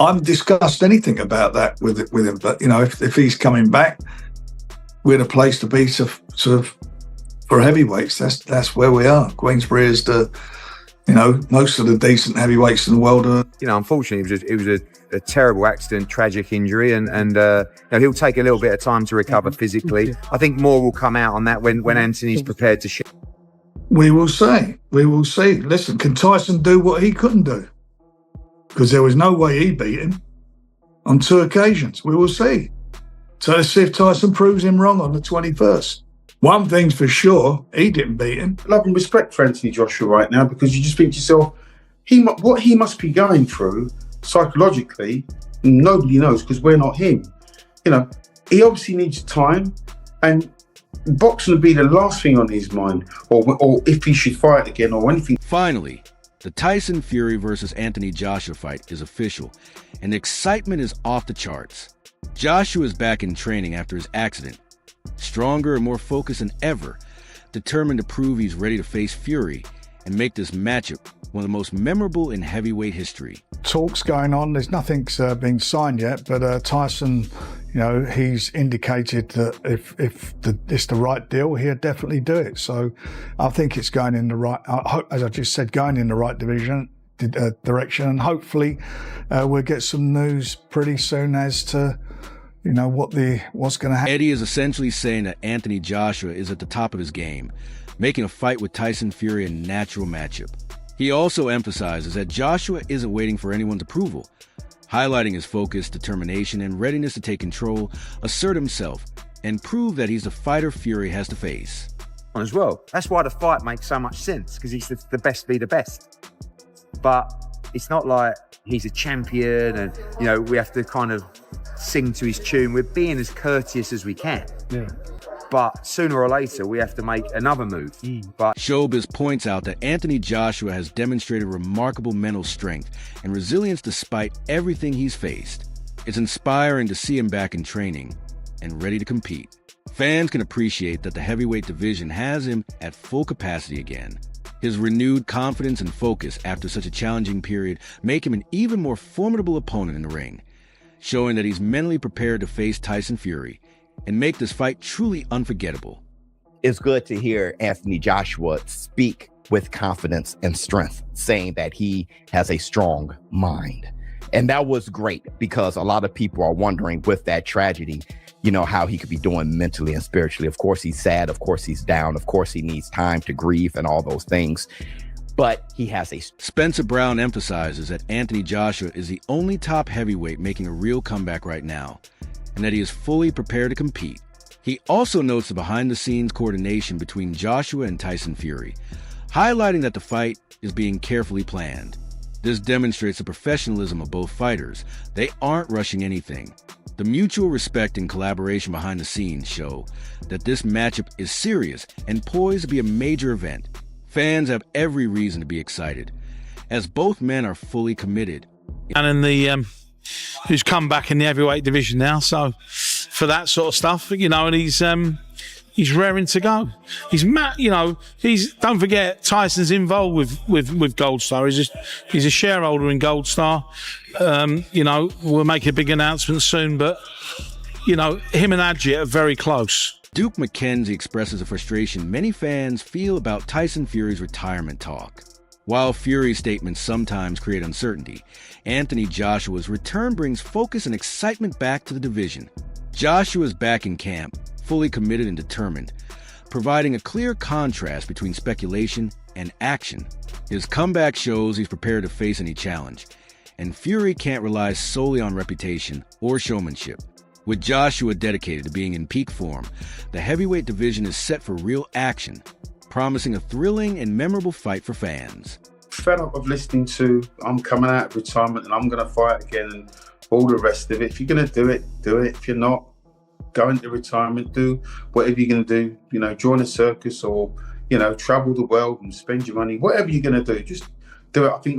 haven't discussed anything about that with him. But, you know, if he's coming back, we're the place to be sort of for heavyweights. That's where we are. Queensbury is most of the decent heavyweights in the world are. You know, unfortunately, it was a terrible accident, tragic injury, and he'll take a little bit of time to recover physically. I think more will come out on that when Anthony's prepared to share. We will see. Listen, can Tyson do what he couldn't do? Because there was no way he beat him on 2 occasions. We will see. So let's see if Tyson proves him wrong on the 21st. One thing's for sure, he didn't beat him. Love and respect for Anthony Joshua right now, because you just think to yourself, what he must be going through psychologically, nobody knows, because we're not him. You know, he obviously needs time, and boxing would be the last thing on his mind, or if he should fight again or anything. Finally, the Tyson Fury versus Anthony Joshua fight is official, and the excitement is off the charts. Joshua is back in training after his accident, stronger and more focused than ever, determined to prove he's ready to face Fury and make this matchup one of the most memorable in heavyweight history. Talks going on. There's nothing being signed yet, but Tyson, he's indicated that if it's the right deal, he'll definitely do it. So I think it's going in the right, as I just said, going in the right direction, and hopefully we'll get some news pretty soon as to what's going to happen. Eddie is essentially saying that Anthony Joshua is at the top of his game, making a fight with Tyson Fury a natural matchup. He also emphasizes that Joshua isn't waiting for anyone's approval, highlighting his focus, determination, and readiness to take control, assert himself, and prove that he's the fighter Fury has to face. As well, that's why the fight makes so much sense, because he's the best be the best. But it's not like he's a champion and, we have to kind of sing to his tune. We're being as courteous as we can. Yeah. But sooner or later, we have to make another move. But Showbiz points out that Anthony Joshua has demonstrated remarkable mental strength and resilience despite everything he's faced. It's inspiring to see him back in training and ready to compete. Fans can appreciate that the heavyweight division has him at full capacity again. His renewed confidence and focus after such a challenging period make him an even more formidable opponent in the ring, showing that he's mentally prepared to face Tyson Fury and make this fight truly unforgettable. It's good to hear Anthony Joshua speak with confidence and strength, saying that he has a strong mind. And that was great, because a lot of people are wondering with that tragedy, how he could be doing mentally and spiritually. Of course, he's sad. Of course, he's down. Of course, he needs time to grieve and all those things. But he has a... Spencer Brown emphasizes that Anthony Joshua is the only top heavyweight making a real comeback right now, and that he is fully prepared to compete. He also notes the behind-the-scenes coordination between Joshua and Tyson Fury, highlighting that the fight is being carefully planned. This demonstrates the professionalism of both fighters. They aren't rushing anything. The mutual respect and collaboration behind the scenes show that this matchup is serious and poised to be a major event. Fans have every reason to be excited, as both men are fully committed. And in the who's come back in the heavyweight division now, so for that sort of stuff, and he's raring to go. He's don't forget Tyson's involved with Gold Star. He's a shareholder in Gold Star. We'll make a big announcement soon, but him and Adjit are very close. Duke McKenzie expresses a frustration many fans feel about Tyson Fury's retirement talk. While Fury's statements sometimes create uncertainty, Anthony Joshua's return brings focus and excitement back to the division. Joshua is back in camp, fully committed and determined, providing a clear contrast between speculation and action. His comeback shows he's prepared to face any challenge, and Fury can't rely solely on reputation or showmanship. With Joshua dedicated to being in peak form, the heavyweight division is set for real action, promising a thrilling and memorable fight for fans. Fed up of listening to, I'm coming out of retirement and I'm going to fight again and all the rest of it. If you're going to do it, do it. If you're not, go into retirement, do whatever you're going to do, join a circus or, travel the world and spend your money. Whatever you're going to do, just do it. I think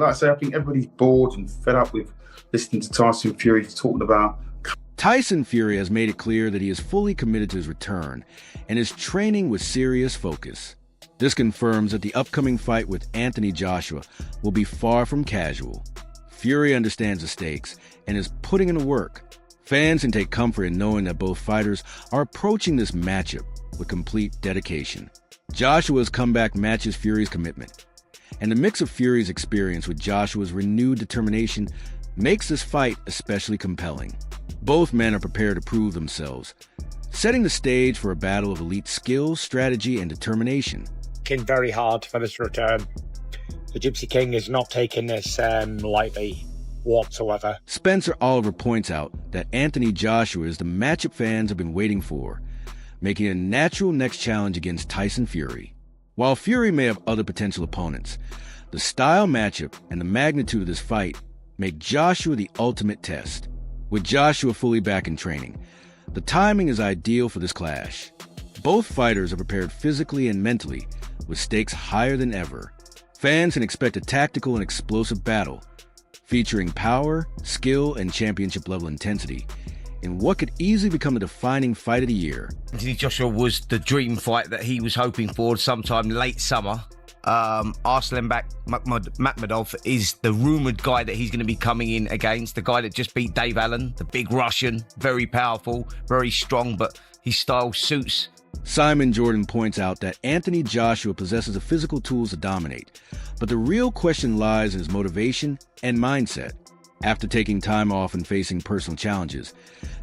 everybody's bored and fed up with listening to Tyson Fury talking about. Tyson Fury has made it clear that he is fully committed to his return and is training with serious focus. This confirms that the upcoming fight with Anthony Joshua will be far from casual. Fury understands the stakes and is putting in the work. Fans can take comfort in knowing that both fighters are approaching this matchup with complete dedication. Joshua's comeback matches Fury's commitment, and the mix of Fury's experience with Joshua's renewed determination makes this fight especially compelling. Both men are prepared to prove themselves, setting the stage for a battle of elite skills, strategy, and determination. Working very hard for this return. The Gypsy King is not taking this lightly whatsoever. Spencer Oliver points out that Anthony Joshua is the matchup fans have been waiting for, making it a natural next challenge against Tyson Fury. While Fury may have other potential opponents, the style matchup and the magnitude of this fight make Joshua the ultimate test. With Joshua fully back in training, the timing is ideal for this clash. Both fighters are prepared physically and mentally, with stakes higher than ever. Fans can expect a tactical and explosive battle, featuring power, skill, and championship-level intensity, in what could easily become a defining fight of the year. Anthony Joshua was the dream fight that he was hoping for sometime late summer. Arslan Makhmudov is the rumoured guy that he's going to be coming in against, the guy that just beat Dave Allen, the big Russian, very powerful, very strong, but his style suits. Simon Jordan points out that Anthony Joshua possesses the physical tools to dominate, but the real question lies in his motivation and mindset. After taking time off and facing personal challenges,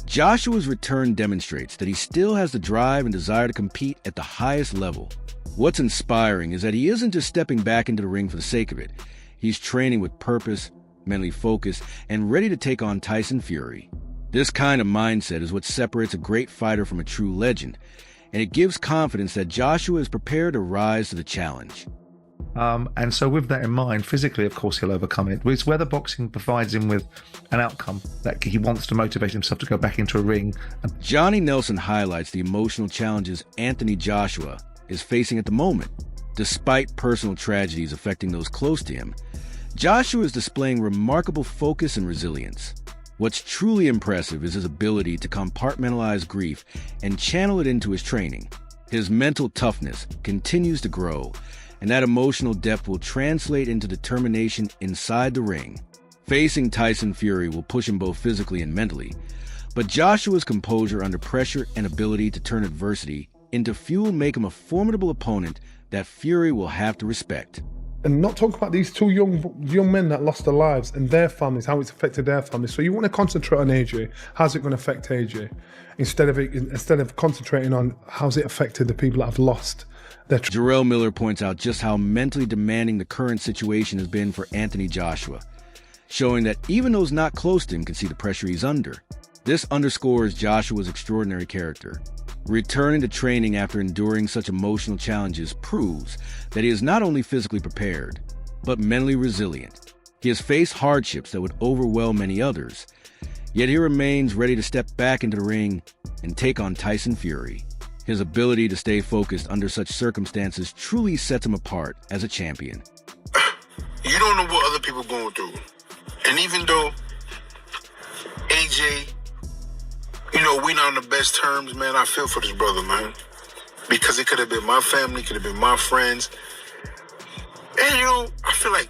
Joshua's return demonstrates that he still has the drive and desire to compete at the highest level. What's inspiring is that he isn't just stepping back into the ring for the sake of it. He's training with purpose, mentally focused, and ready to take on Tyson Fury. This kind of mindset is what separates a great fighter from a true legend, and it gives confidence that Joshua is prepared to rise to the challenge. And so with that in mind, physically, of course, he'll overcome it. It's whether boxing provides him with an outcome that he wants to motivate himself to go back into a ring. Johnny Nelson highlights the emotional challenges Anthony Joshua is facing at the moment. Despite personal tragedies affecting those close to him, Joshua is displaying remarkable focus and resilience. What's truly impressive is his ability to compartmentalize grief and channel it into his training. His mental toughness continues to grow, and that emotional depth will translate into determination inside the ring. Facing Tyson Fury will push him both physically and mentally, but Joshua's composure under pressure and ability to turn adversity into fuel make him a formidable opponent that Fury will have to respect. And not talk about these two young men that lost their lives and their families, how it's affected their families. So you want to concentrate on AJ. How's it going to affect AJ? Instead of concentrating on how's it affected the people that have lost. Jarrell Miller points out just how mentally demanding the current situation has been for Anthony Joshua, showing that even those not close to him can see the pressure he's under. This underscores Joshua's extraordinary character. Returning to training after enduring such emotional challenges proves that he is not only physically prepared, but mentally resilient. He has faced hardships that would overwhelm many others, yet he remains ready to step back into the ring and take on Tyson Fury. His ability to stay focused under such circumstances truly sets him apart as a champion. You don't know what other people are going through. And even though AJ, we're not on the best terms, man, I feel for this brother, man. Because it could have been my family, could have been my friends. And, I feel like,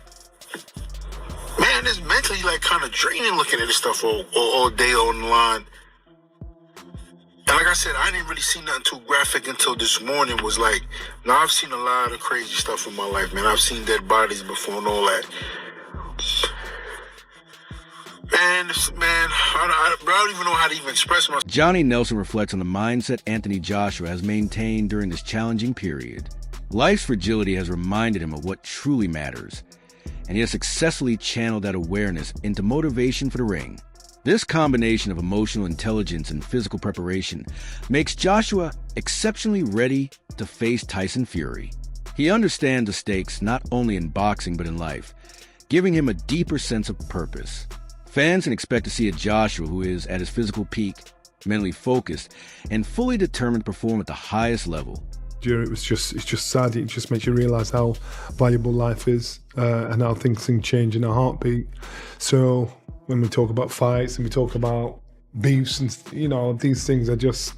man, it's mentally, kind of draining looking at this stuff all day online. And like I said, I didn't really see nothing too graphic until this morning. Now I've seen a lot of crazy stuff in my life, man. I've seen dead bodies before and all that. Man, I don't even know how to even express myself. Johnny Nelson reflects on the mindset Anthony Joshua has maintained during this challenging period. Life's fragility has reminded him of what truly matters, and he has successfully channeled that awareness into motivation for the ring. This combination of emotional intelligence and physical preparation makes Joshua exceptionally ready to face Tyson Fury. He understands the stakes not only in boxing but in life, giving him a deeper sense of purpose. Fans can expect to see a Joshua who is at his physical peak, mentally focused, and fully determined to perform at the highest level. It's just sad. It just makes you realise how valuable life is and how things can change in a heartbeat. So when we talk about fights and we talk about beefs and these things are just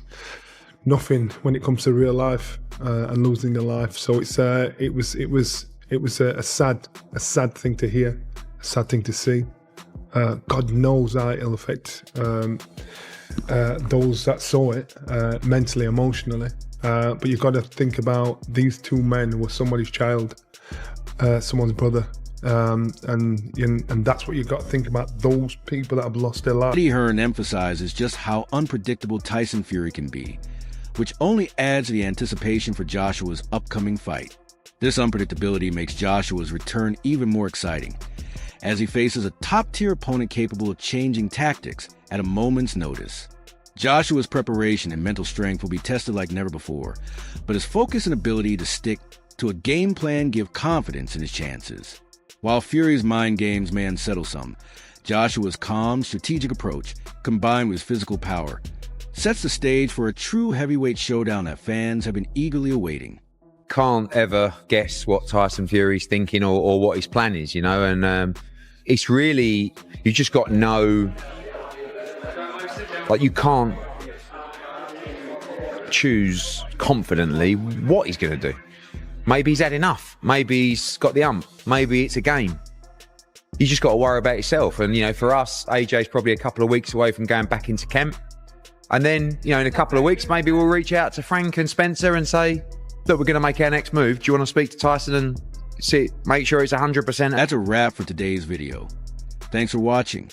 nothing when it comes to real life and losing your life. So it was a sad thing to hear, a sad thing to see. God knows how it'll affect those that saw it mentally, emotionally. But you've got to think about these two men who were somebody's child, someone's brother. And that's what you've got to think about, those people that have lost their lives. Eddie Hearn emphasizes just how unpredictable Tyson Fury can be, which only adds to the anticipation for Joshua's upcoming fight. This unpredictability makes Joshua's return even more exciting, as he faces a top-tier opponent capable of changing tactics at a moment's notice. Joshua's preparation and mental strength will be tested like never before, but his focus and ability to stick to a game plan give confidence in his chances. While Fury's mind games may unsettle some, Joshua's calm, strategic approach, combined with his physical power, sets the stage for a true heavyweight showdown that fans have been eagerly awaiting. Can't ever guess what Tyson Fury's thinking or what his plan is, you know, and it's really, you just got no, like, you can't choose confidently what he's going to do. Maybe he's had enough. Maybe he's got the ump. Maybe it's a game. You just got to worry about yourself. And, you know, for us, AJ's probably a couple of weeks away from going back into camp. And then, you know, in a couple of weeks, maybe we'll reach out to Frank and Spencer and say, look, we're going to make our next move. Do you want to speak to Tyson and make sure it's 100%? That's a wrap for today's video. Thanks for watching.